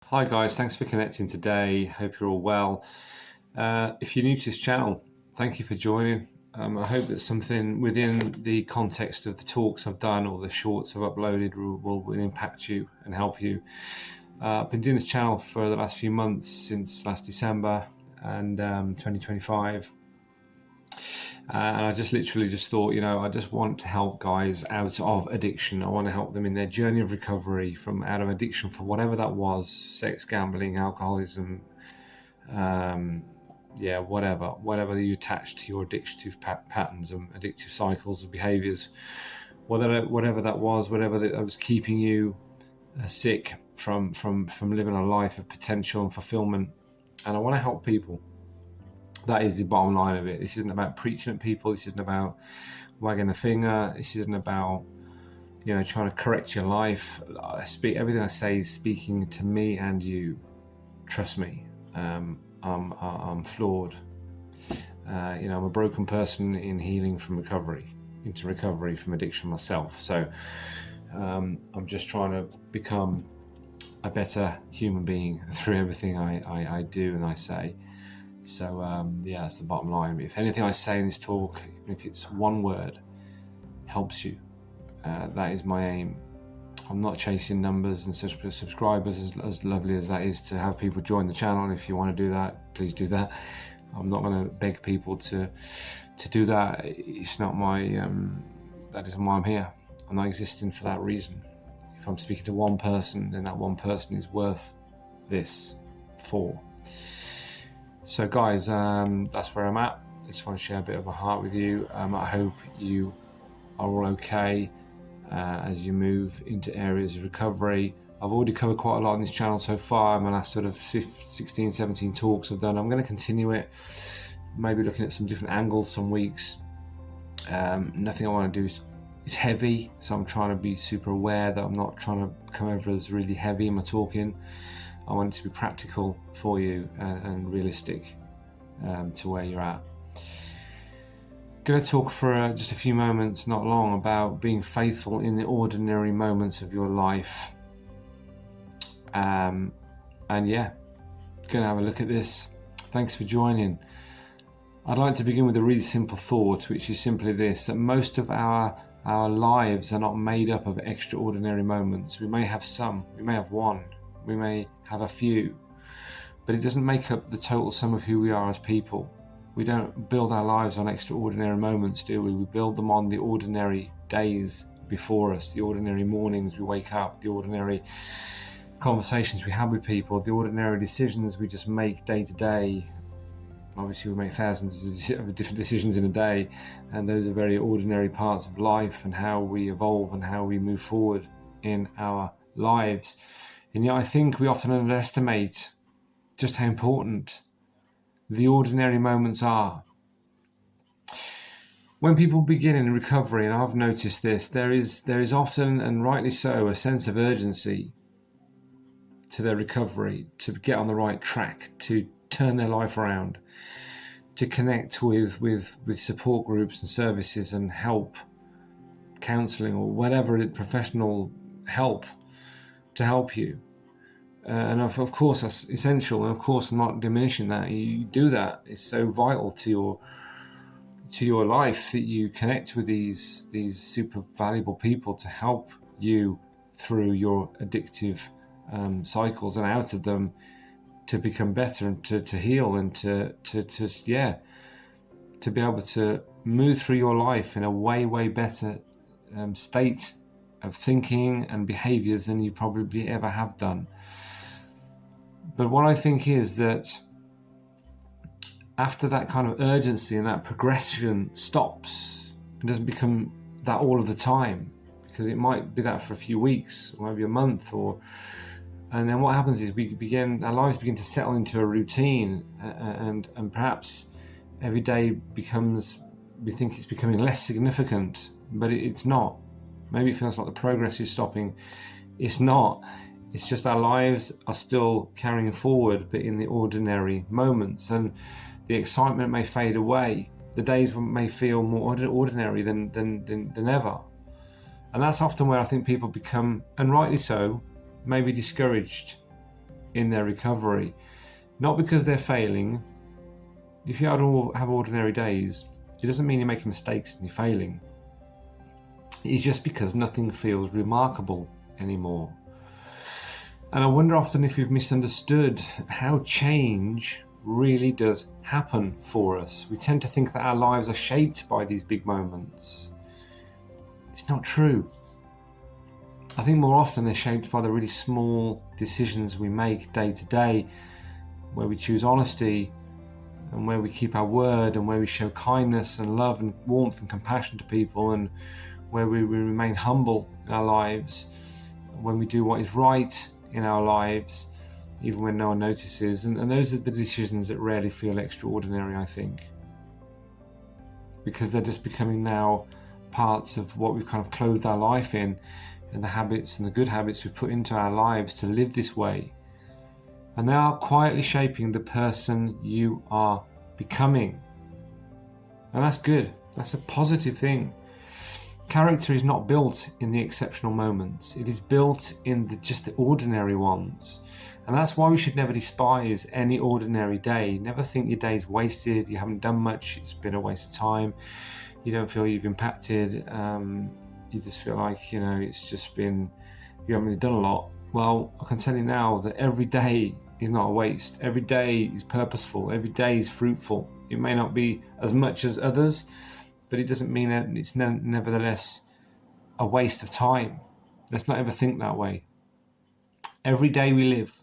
Hi guys, thanks for connecting today. Hope you're all well. If you're new to this channel, thank you for joining. I hope that something within the context of the talks I've done or the shorts I've uploaded will impact you and help you. I've been doing this channel for the last few months, since last December and 2025. And I just literally just thought, I just want to help guys out of addiction. I want to help them in their journey of recovery from out of addiction for whatever that was: sex, gambling, alcoholism, whatever you attach to your addictive patterns and addictive cycles and behaviors, whatever that was, whatever that was keeping you sick from living a life of potential and fulfillment. And I want to help people. That is the bottom line of it. This isn't about preaching at people. This isn't about wagging the finger. This isn't about trying to correct your life. Everything I say is speaking to me and you. Trust me. I'm flawed. I'm a broken person in healing from recovery, into recovery from addiction myself. So I'm just trying to become a better human being through everything I do and I say. So that's the bottom line. If anything I say in this talk, even if it's one word, helps you, that is my aim. I'm not chasing numbers and subscribers, as lovely as that is to have people join the channel. And if you want to do that, please do that. I'm not going to beg people to do that. It's not my that isn't why I'm here. I'm not existing for that reason. If I'm speaking to one person, then that one person is worth this for. So guys, that's where I'm at. I just want to share a bit of my heart with you. I hope you are all okay as you move into areas of recovery. I've already covered quite a lot on this channel so far. My last sort of 16, 17 talks I've done. I'm going to continue it, maybe looking at some different angles some weeks. Nothing I want to do is heavy, so I'm trying to be super aware that I'm not trying to come over as really heavy in my talking. I want it to be practical for you and realistic to where you're at. Going to talk for just a few moments, not long, about being faithful in the ordinary moments of your life. Going to have a look at this. Thanks for joining. I'd like to begin with a really simple thought, which is simply this: that most of our lives are not made up of extraordinary moments. We may have some, we may have one, we may have a few, but it doesn't make up the total sum of who we are as people. We don't build our lives on extraordinary moments, do we? We build them on the ordinary days before us, the ordinary mornings we wake up, the ordinary conversations we have with people, the ordinary decisions we just make day to day. Obviously, we make thousands of different decisions in a day, and those are very ordinary parts of life and how we evolve and how we move forward in our lives. And yet I think we often underestimate just how important the ordinary moments are. When people begin in recovery, and I've noticed this, there is often, and rightly so, a sense of urgency to their recovery, to get on the right track, to turn their life around, to connect with support groups and services and help, counselling or whatever, professional help to help you. And of course that's essential, and of course I'm not diminishing that. You do that. It's so vital to your life that you connect with these super valuable people to help you through your addictive cycles and out of them, to become better and to heal and to be able to move through your life in a way better state of thinking and behaviors than you probably ever have done. But what I think is that after that kind of urgency and that progression stops, it doesn't become that all of the time, because it might be that for a few weeks or maybe a month, and then what happens is our lives begin to settle into a routine, and perhaps every day we think it's becoming less significant, but it's not. Maybe it feels like the progress is stopping. It's not. It's just our lives are still carrying forward, but in the ordinary moments, and the excitement may fade away. The days may feel more ordinary than ever. And that's often where I think people become, and rightly so, maybe discouraged. in their recovery. Not because they're failing. If you have ordinary days, it doesn't mean you're making mistakes and you're failing. It's just because nothing feels remarkable anymore. And I wonder often if you've misunderstood how change really does happen for us. We tend to think that our lives are shaped by these big moments. It's not true. I think more often they're shaped by the really small decisions we make day to day, where we choose honesty and where we keep our word and where we show kindness and love and warmth and compassion to people, and where we remain humble in our lives, when we do what is right in our lives, even when no one notices. And those are the decisions that rarely feel extraordinary, I think, because they're just becoming now parts of what we've kind of clothed our life in, and the habits and the good habits we've put into our lives to live this way. And they are quietly shaping the person you are becoming. And that's good. That's a positive thing. Character is not built in the exceptional moments. It is built in just the ordinary ones. And that's why we should never despise any ordinary day. Never think your day's wasted, you haven't done much, it's been a waste of time, you don't feel you've impacted, you just feel like, it's just been, you haven't really done a lot. Well, I can tell you now that every day is not a waste. Every day is purposeful. Every day is fruitful. It may not be as much as others, but it doesn't mean that it's nevertheless a waste of time. Let's not ever think that way. Every day we live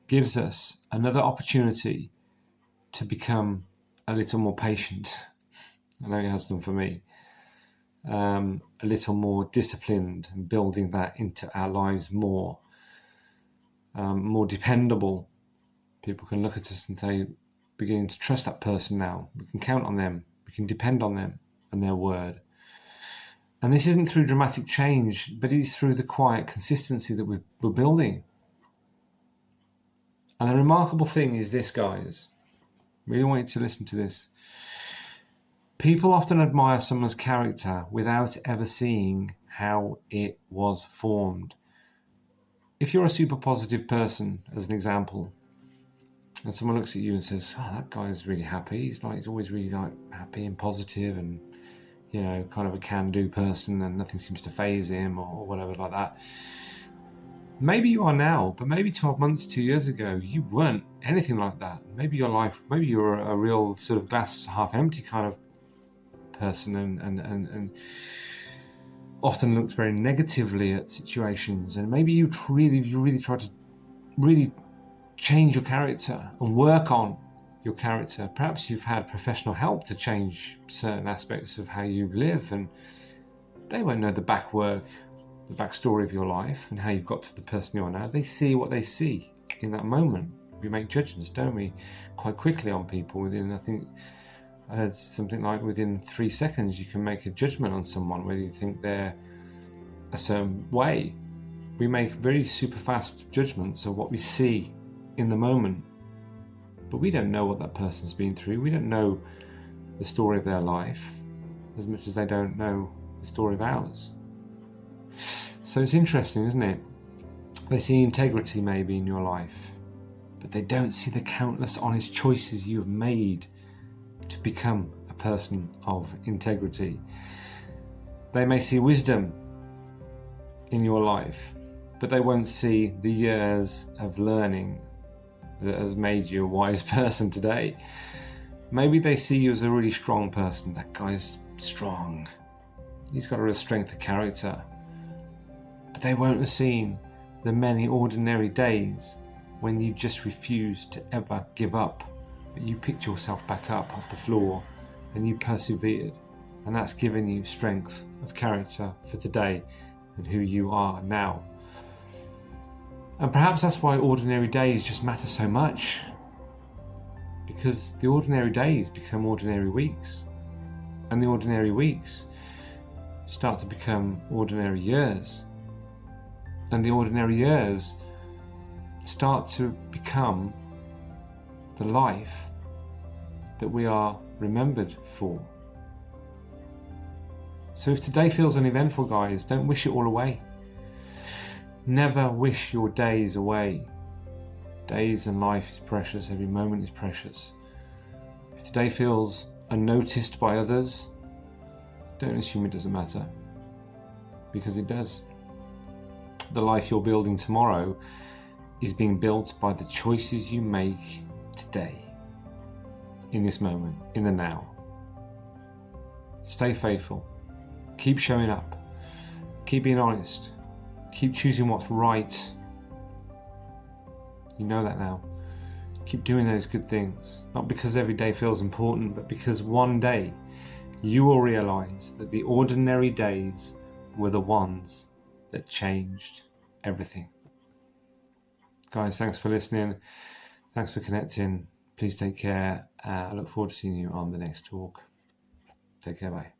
gives us another opportunity to become a little more patient. I know it has done for me. A little more disciplined, and building that into our lives more dependable. People can look at us and say, beginning to trust that person now. We can count on them. We can depend on them and their word. And this isn't through dramatic change, but it is through the quiet consistency that we're building. And the remarkable thing is this, guys. Really want you to listen to this. People often admire someone's character without ever seeing how it was formed. If you're a super positive person, as an example, and someone looks at you and says, "Oh, that guy is really happy. He's always really happy and positive, and kind of a can-do person, and nothing seems to faze him," or whatever like that. Maybe you are now, but maybe 12 months, 2 years ago, you weren't anything like that. Maybe you're a real sort of glass half empty kind of person, and often looks very negatively at situations. And maybe you really try to really change your character and work on your character. Perhaps you've had professional help to change certain aspects of how you live, and they won't know the backstory of your life and how you've got to the person you are now. They see what they see in that moment. We make judgments, don't we, quite quickly on people. I think I heard something like within 3 seconds you can make a judgment on someone, whether you think they're a certain way. We make very super fast judgments of what we see in the moment, but we don't know what that person's been through. We don't know the story of their life as much as they don't know the story of ours. So it's interesting, isn't it? They see integrity maybe in your life, but they don't see the countless honest choices you have made to become a person of integrity. They may see wisdom in your life, but they won't see the years of learning that has made you a wise person today. Maybe they see you as a really strong person. That guy's strong. He's got a real strength of character. But they won't have seen the many ordinary days when you just refused to ever give up. But you picked yourself back up off the floor and you persevered. And that's given you strength of character for today and who you are now. And perhaps that's why ordinary days just matter so much. Because the ordinary days become ordinary weeks. And the ordinary weeks start to become ordinary years. And the ordinary years start to become the life that we are remembered for. So if today feels uneventful, guys, don't wish it all away. Never wish your days away. Days and life is precious. Every moment is precious. If today feels unnoticed by others, don't assume it doesn't matter, because it does. The life you're building tomorrow is being built by the choices you make today, in this moment, in the now. Stay faithful. Keep showing up. Keep being honest. Keep choosing what's right. You know that now. Keep doing those good things, not because every day feels important, but because one day you will realize that the ordinary days were the ones that changed everything. Guys, thanks for listening. Thanks for connecting. Please take care. I look forward to seeing you on the next talk. Take care. Bye.